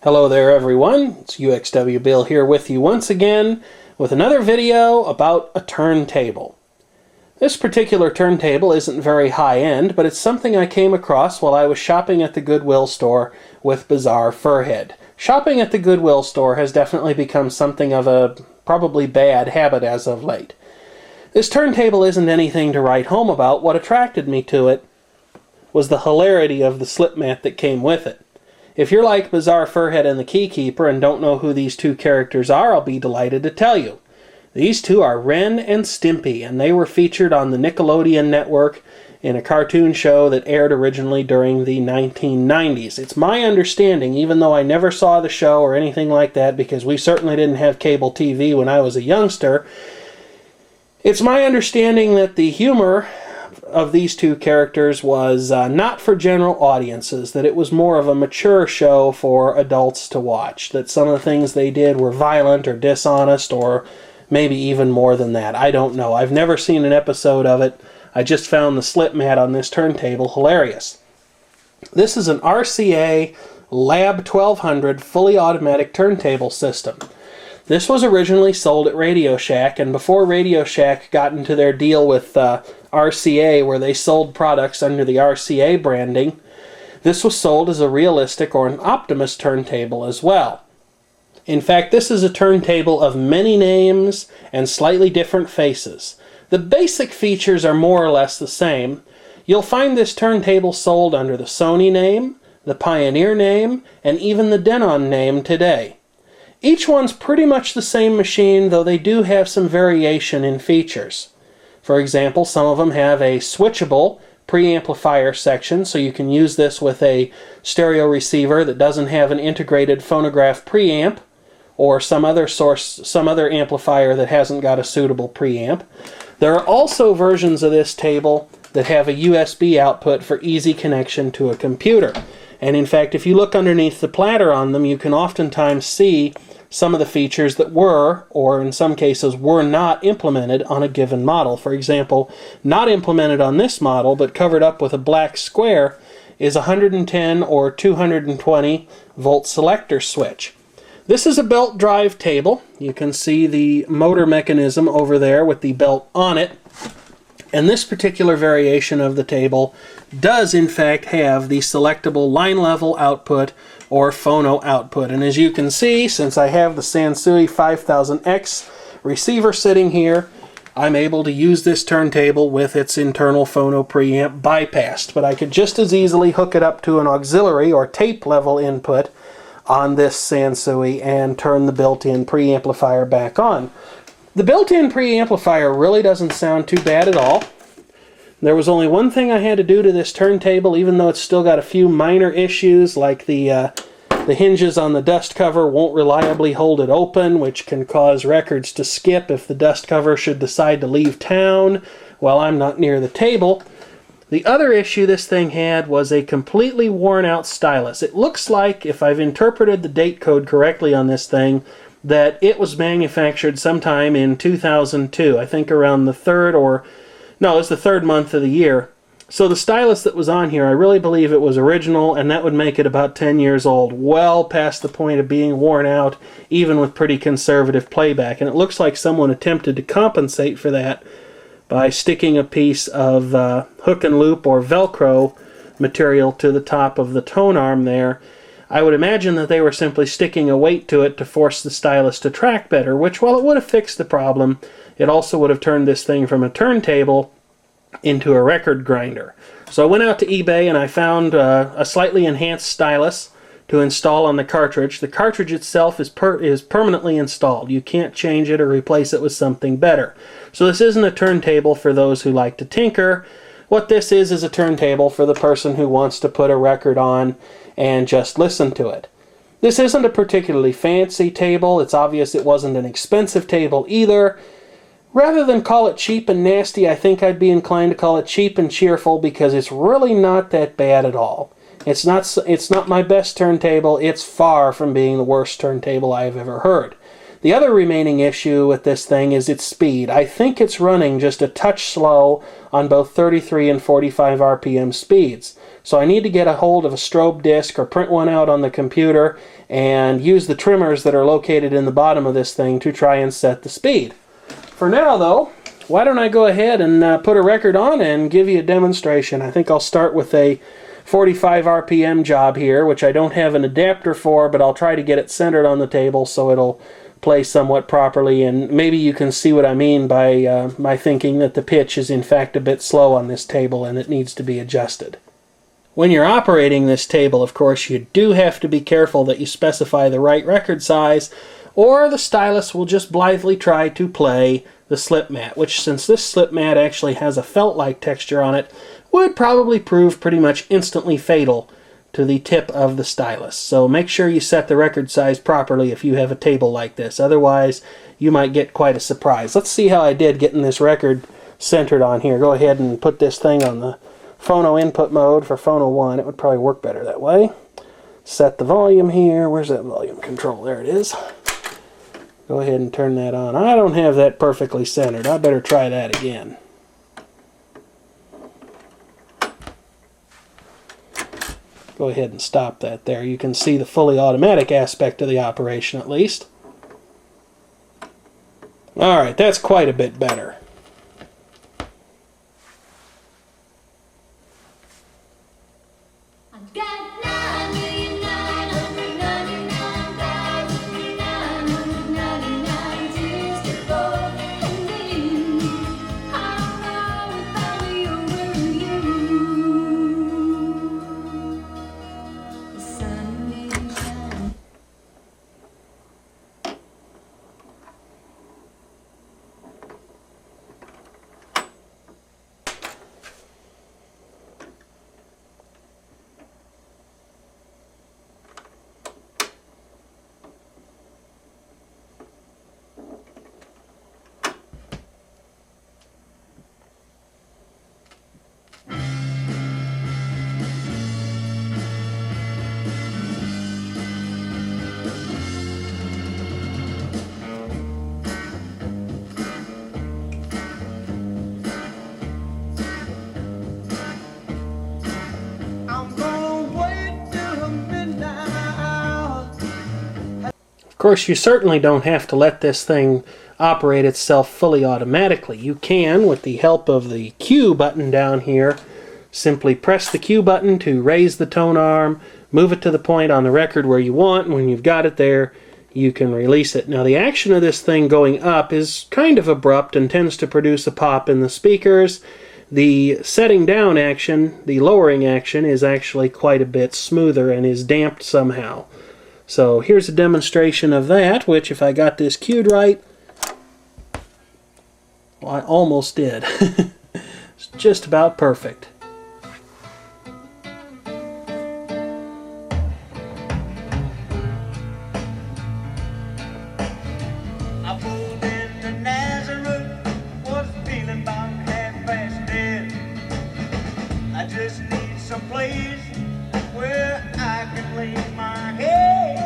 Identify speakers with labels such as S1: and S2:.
S1: Hello there everyone, it's UXW Bill here with you once again with another video about a turntable. This particular turntable isn't very high-end, but it's something I came across while I was shopping at the Goodwill store with Bizarre Furhead. Shopping at the Goodwill store has definitely become something of a probably bad habit as of late. This turntable isn't anything to write home about. What attracted me to it was the hilarity of the slipmat that came with it. If you're like Bizarre Furhead and the Keykeeper and don't know who these two characters are, I'll be delighted to tell you. These two are Ren and Stimpy, and they were featured on the Nickelodeon network in a cartoon show that aired originally during the 1990s. It's my understanding, even though I never saw the show or anything like that, because we certainly didn't have cable TV when I was a youngster, it's my understanding that the humor of these two characters was not for general audiences, that it was more of a mature show for adults to watch, that some of the things they did were violent or dishonest or maybe even more than that. I don't know. I've never seen an episode of it. I just found the slipmat on this turntable hilarious. This is an RCA LAB-1200 fully automatic turntable system. This was originally sold at Radio Shack, and before Radio Shack got into their deal with RCA, where they sold products under the RCA branding, this was sold as a realistic or an Optimus turntable as well. In fact, this is a turntable of many names and slightly different faces. The basic features are more or less the same. You'll find this turntable sold under the Sony name, the Pioneer name, and even the Denon name today. Each one's pretty much the same machine, though they do have some variation in features. For example, some of them have a switchable preamplifier section, so you can use this with a stereo receiver that doesn't have an integrated phonograph preamp, or some other amplifier that hasn't got a suitable preamp. There are also versions of this table that have a USB output for easy connection to a computer. And in fact, if you look underneath the platter on them, you can oftentimes see some of the features that were, or in some cases were not, implemented on a given model. For example, not implemented on this model, but covered up with a black square, is a 110 or 220 volt selector switch. This is a belt drive table. You can see the motor mechanism over there with the belt on it. And this particular variation of the table does in fact have the selectable line level output or phono output. And as you can see, since I have the Sansui 5000X receiver sitting here, I'm able to use this turntable with its internal phono preamp bypassed. But I could just as easily hook it up to an auxiliary or tape level input on this Sansui and turn the built-in preamplifier back on. The built-in preamplifier really doesn't sound too bad at all. There was only one thing I had to do to this turntable, even though it's still got a few minor issues, like the hinges on the dust cover won't reliably hold it open, which can cause records to skip if the dust cover should decide to leave town while I'm not near the table. The other issue this thing had was a completely worn-out stylus. It looks like, if I've interpreted the date code correctly on this thing, that it was manufactured sometime in 2002, I think around the third month of the year. So the stylus that was on here, I really believe it was original, and that would make it about 10 years old, well past the point of being worn out, even with pretty conservative playback. And it looks like someone attempted to compensate for that by sticking a piece of hook and loop or Velcro material to the top of the tone arm there. I would imagine that they were simply sticking a weight to it to force the stylus to track better, which, while it would have fixed the problem, it also would have turned this thing from a turntable into a record grinder. So I went out to eBay and I found a slightly enhanced stylus to install on the cartridge. The cartridge itself is permanently installed. You can't change it or replace it with something better. So this isn't a turntable for those who like to tinker. What this is a turntable for the person who wants to put a record on and just listen to it. This isn't a particularly fancy table. It's obvious it wasn't an expensive table either. Rather than call it cheap and nasty, I think I'd be inclined to call it cheap and cheerful, because it's really not that bad at all. It's not my best turntable. It's far from being the worst turntable I've ever heard. The other remaining issue with this thing is its speed. I think it's running just a touch slow on both 33 and 45 RPM speeds. So I need to get a hold of a strobe disc or print one out on the computer and use the trimmers that are located in the bottom of this thing to try and set the speed. For now though, why don't I go ahead and put a record on and give you a demonstration. I think I'll start with a 45 RPM job here, which I don't have an adapter for, but I'll try to get it centered on the table so it'll play somewhat properly, and maybe you can see what I mean by my thinking that the pitch is in fact a bit slow on this table and it needs to be adjusted. When you're operating this table, of course, you do have to be careful that you specify the right record size, or the stylus will just blithely try to play the slipmat, which, since this slipmat actually has a felt-like texture on it, would probably prove pretty much instantly fatal to the tip of the stylus. So make sure you set the record size properly if you have a table like this. Otherwise, you might get quite a surprise. Let's see how I did getting this record centered on here. Go ahead and put this thing on the phono input mode for phono 1. It would probably work better that way. Set the volume here. Where's that volume control? There it is. Go ahead and turn that on. I don't have that perfectly centered. I better try that again. Go ahead and stop that there. You can see the fully automatic aspect of the operation at least. Alright, that's quite a bit better. Of course, you certainly don't have to let this thing operate itself fully automatically. You can, with the help of the Q button down here, simply press the Q button to raise the tone arm, move it to the point on the record where you want, and when you've got it there, you can release it. Now, the action of this thing going up is kind of abrupt and tends to produce a pop in the speakers. The setting down action, the lowering action, is actually quite a bit smoother and is damped somehow. So here's a demonstration of that, which, if I got this cued right, well, I almost did. It's just about perfect.
S2: I pulled into Nazareth, was feeling about half past dead. I just need some place